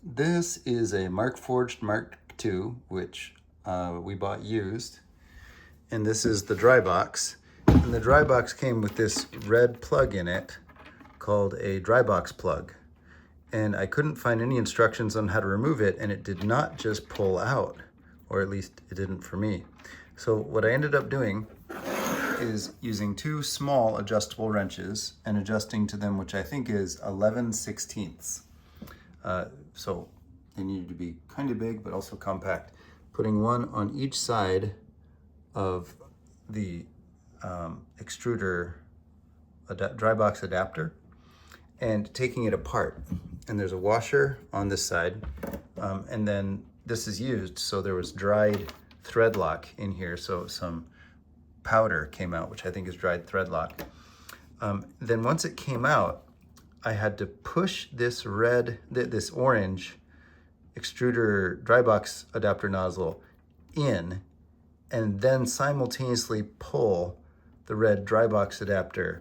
This is a MarkForged MarkII, which we bought used. And this is the dry box. And the dry box came with this red plug in it called a dry box plug. And I couldn't find any instructions on how to remove it, and it did not just pull out, or at least it didn't for me. So what I ended up doing is using two small adjustable wrenches and adjusting to them, which I think is 11/16. So they needed to be kind of big, but also compact. Putting one on each side of the extruder dry box adapter and taking it apart. And there's a washer on this side, and then this is used, so there was dried thread lock in here, so some powder came out, which I think is dried thread lock. Then once it came out, I had to push this this orange extruder dry box adapter nozzle in, and then simultaneously pull the red dry box adapter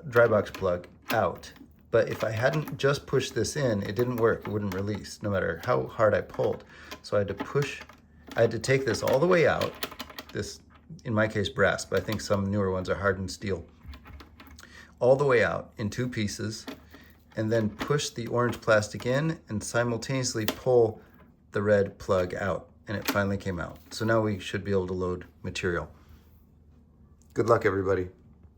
dry box plug out. But if I hadn't just pushed this in, it didn't work. It wouldn't release, no matter how hard I pulled. So I had to take this all the way out. This, in my case, brass, but I think some newer ones are hardened steel. All the way out in two pieces, and then push the orange plastic in and simultaneously pull the red plug out. And it finally came out. So now we should be able to load material. Good luck, everybody.